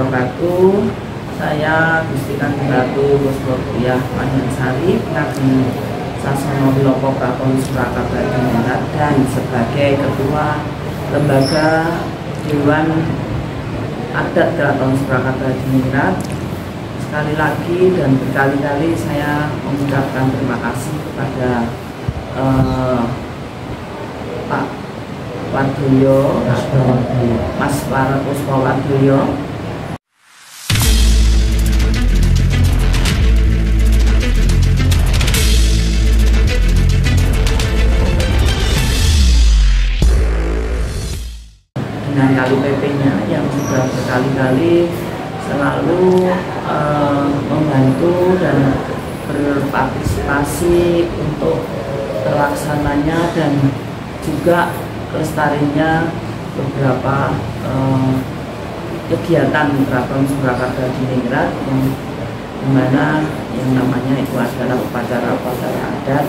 Wabarakatuh. Saya Gusti Kanjeng Ratu Kuswoyo Panjensari Ngadi Sasono Wilopo Kraton Surakarta Diningrat dan sebagai Ketua Lembaga Dewan Adat Kraton Surakarta Diningrat. Sekali lagi dan berkali-kali saya mengucapkan terima kasih kepada Pak Wardoyo, Mas Wardoyo, dengan KLPP-nya yang sudah berkali-kali selalu membantu dan berpartisipasi untuk terlaksananya dan juga lestarinya beberapa kegiatan Kraton Surakarta Diningrat yang dimana yang namanya itu adalah upacara-upacara adat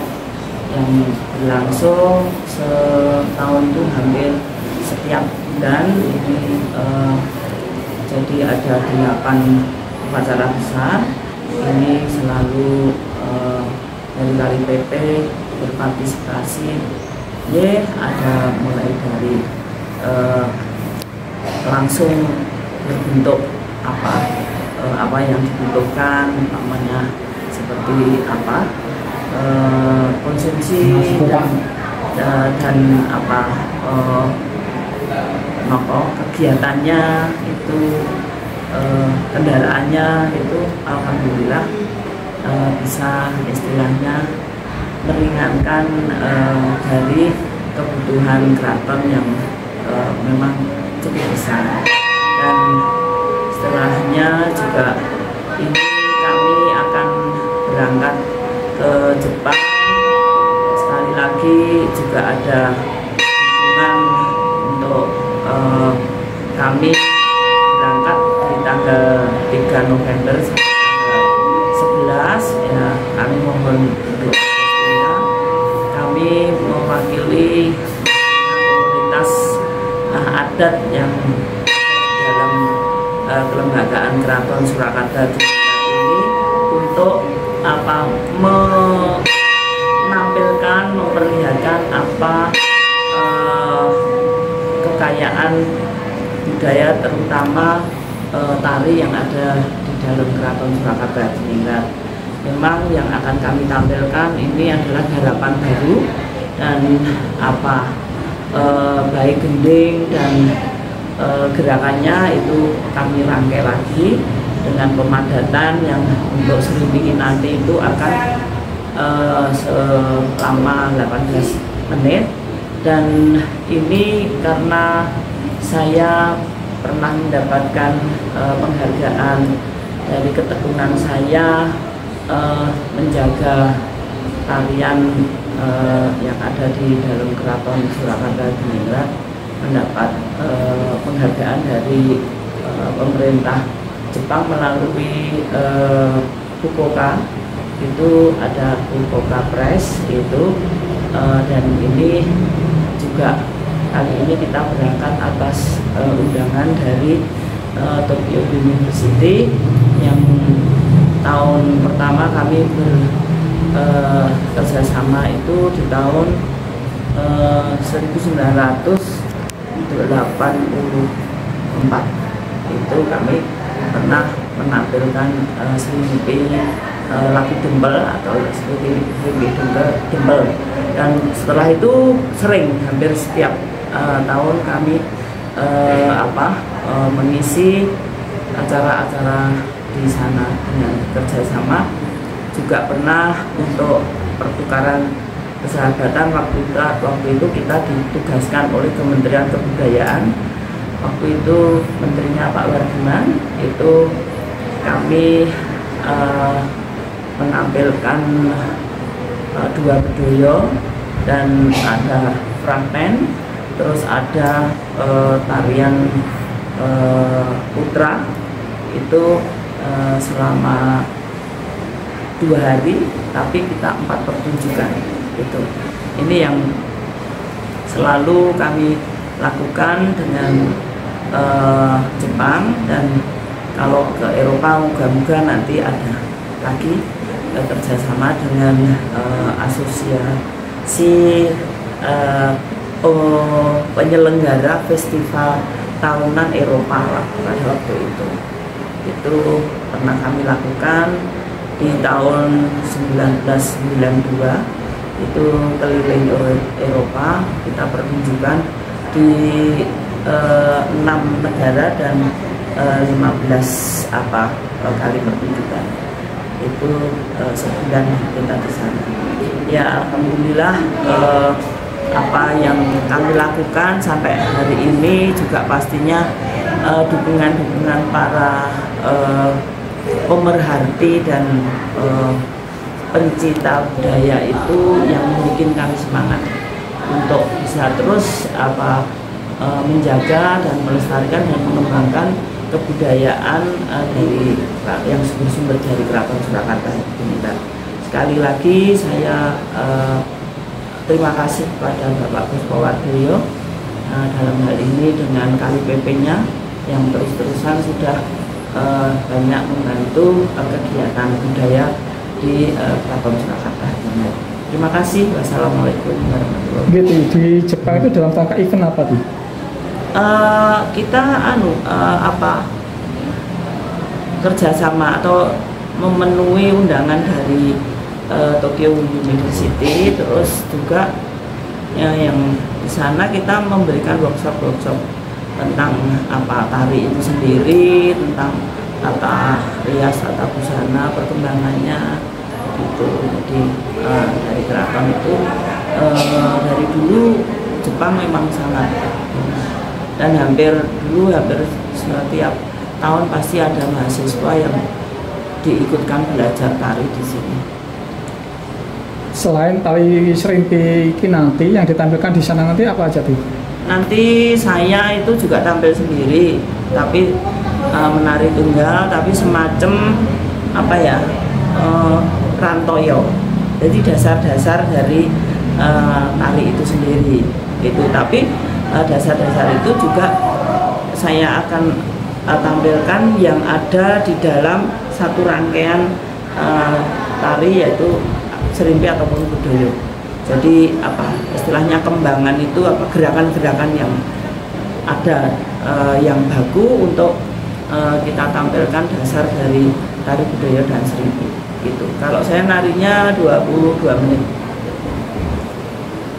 yang berlangsung setahun itu hampir setiap bulan. Ini jadi ada 8 upacara besar. Ini selalu dari KLPP berpartisipasi. Ada mulai dari langsung berbentuk apa yang dibutuhkan, namanya seperti apa konsumsi dan apa kegiatannya itu, kendaraannya itu alhamdulillah bisa istilahnya meringankan dari kebutuhan keraton yang memang cukup besar. Dan setelahnya juga ini kami akan berangkat ke Jepang. Sekali lagi juga ada dukungan untuk kami berangkat di tanggal 3 November tanggal 11 ya. Kami mohon untuk kami mewakili komunitas adat yang dalam kelembagaan Kraton Surakarta ini untuk menampilkan, memperlihatkan kekayaan budaya, terutama tari yang ada di dalam Kraton Surakarta Diningrat. Memang yang akan kami tampilkan ini adalah garapan baru dan baik gending dan gerakannya itu kami rangkai lagi dengan pemadatan yang untuk serimpi nanti itu akan selama 18 menit. Dan ini karena saya pernah mendapatkan penghargaan dari ketekunan saya menjaga tarian yang ada di dalam Kraton Surakarta Diningrat, mendapat penghargaan dari pemerintah Jepang melalui Fukuoka. Itu ada Fukuoka Press itu, dan ini juga kali ini kita berangkat atas undangan dari Tokyo University yang tahun pertama kami bekerjasama itu di tahun 1984. Itu kami pernah menampilkan serimpi Laki Dempel atau serimpi Dempel, dan setelah itu hampir setiap tahun kami mengisi acara-acara di sana dengan kerjasama. Juga pernah untuk pertukaran persahabatan waktu itu kita ditugaskan oleh Kementerian Kebudayaan. Waktu itu menterinya Pak Wardiman, itu kami menampilkan 2 bedoyo dan ada fragmen, terus ada tarian putra itu selama 2 hari, tapi kita 4 pertunjukan itu. Ini yang selalu kami lakukan dengan Jepang, dan kalau ke Eropa moga-moga nanti ada lagi kerjasama dengan asosiasi penyelenggara festival tahunan Eropa lah pada waktu itu pernah kami lakukan di tahun 1992. Itu keliling Eropa, kita pertunjukan di 6 negara dan 15 kali pertunjukan. Itu sebulan kita di sana. Ya alhamdulillah apa yang kami lakukan sampai hari ini juga pastinya dukungan para pemerhati dan pencinta budaya itu yang bikin kami semangat untuk bisa terus menjaga dan melestarikan dan mengembangkan kebudayaan dari yang sumber dari Keraton Surakarta ini. Sekali lagi saya terima kasih kepada Bapak Puspawardoyo dalam hal ini dengan KLPP-nya yang terus-terusan sudah banyak membantu kegiatan budaya di Keraton Surakarta. Terima kasih. Wassalamualaikum warahmatullahi wabarakatuh. Gitu, di Jepang itu dalam rangka event apa tuh? Kita kerjasama atau memenuhi undangan dari Tokyo University, terus juga yang di sana kita memberikan workshop tentang tari itu sendiri, tentang tata rias, tata busana, perkembangannya gitu. Jadi dari keraton itu dari dulu Jepang memang sangat, dan hampir setiap tahun pasti ada mahasiswa yang diikutkan belajar tari di sini. Selain tari Serimpi Kinanti yang ditampilkan di sana nanti apa aja tuh? Nanti saya itu juga tampil sendiri, tapi menari tunggal, tapi semacam rantoyo. Jadi dasar-dasar dari tari itu sendiri. Tapi dasar-dasar itu juga saya akan tampilkan yang ada di dalam satu rangkaian tari, yaitu Serimpi ataupun Kudoyo. Jadi istilahnya kembangan itu gerakan-gerakan yang ada yang baku untuk kita tampilkan dasar dari tari Kudoyo dan Serimpi gitu. Kalau saya narinya 22 menit.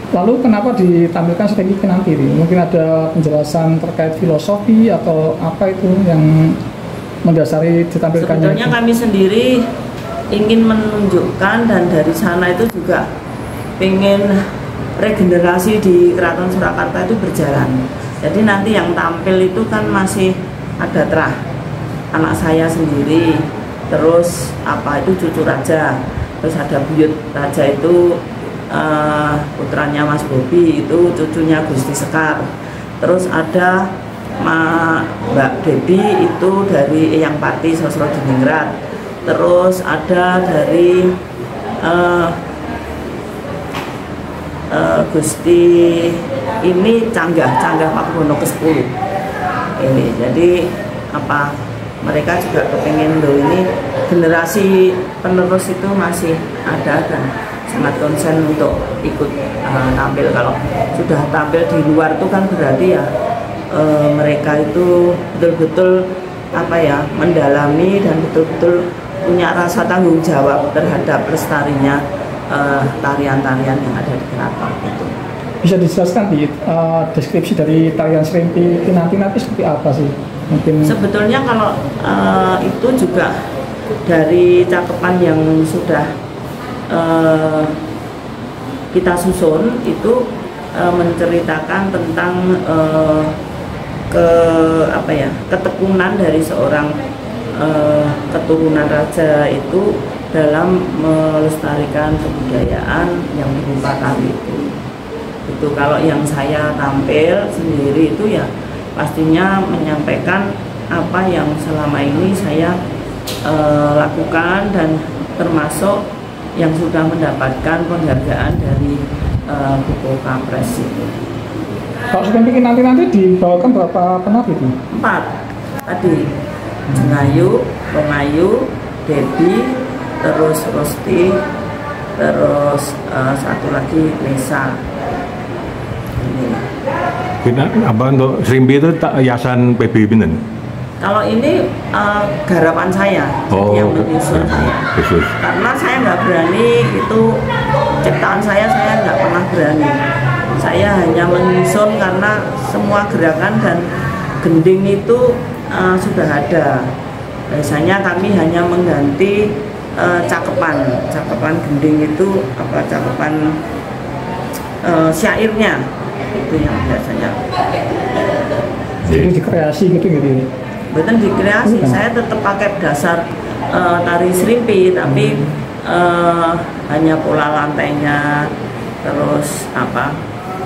Lalu kenapa ditampilkan Serimpi Kinanti ini? Mungkin ada penjelasan terkait filosofi atau apa itu yang mendasari ditampilkannya? Sebetulnya kami sendiri ingin menunjukkan, dan dari sana itu juga pengen regenerasi di Keraton Surakarta itu berjalan. Jadi nanti yang tampil itu kan masih ada anak saya sendiri, terus itu cucu raja, terus ada buyut raja itu putranya Mas Bobi, itu cucunya Gusti Sekar, terus ada Mbak Debi itu dari Eyang Pati Sosrodiningrat, terus ada dari Gusti ini Canggah Pakubono ke-10 ini. Jadi mereka juga kepengen ini generasi penerus itu masih ada dan sangat konsen untuk ikut tampil. Kalau sudah tampil di luar itu kan berarti ya mereka itu betul-betul mendalami dan betul-betul punya rasa tanggung jawab terhadap lestarinya tarian-tarian yang ada di keraton itu. Bisa dijelaskan di deskripsi dari tarian Serimpi Kinanti nanti seperti apa sih? Mungkin sebetulnya kalau itu juga dari cakepan yang sudah kita susun itu menceritakan tentang ketekunan dari seorang keturunan raja itu dalam melestarikan kebudayaan yang berupa tari itu. Kalau yang saya tampil sendiri itu ya pastinya menyampaikan apa yang selama ini saya lakukan, dan termasuk yang sudah mendapatkan penghargaan dari Buko Kapres itu. Kalau Serimpi Kinanti nanti dibawakan berapa penari itu? 4 tadi. Jengayu, Rongayu, Debbie, terus Rosti, terus satu lagi Nesa. Ini. Apa untuk Serimpi itu yayasan PBB pinten? Kalau ini garapan saya, jadi yang menyusun saya. Khusus. Karena saya nggak berani, itu ciptaan saya nggak pernah berani. Saya hanya menyusun karena semua gerakan dan gending itu sudah ada. Biasanya kami hanya mengganti cakepan gending itu apa cakepan syairnya itu yang biasanya. Jadi dikreasi gitu gitu. Betul dikreasi, saya tetap pakai dasar tari Serimpi, tapi hanya pola lantainya, terus apa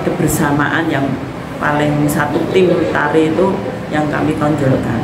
kebersamaan yang paling satu tim tari itu yang kami tonjolkan.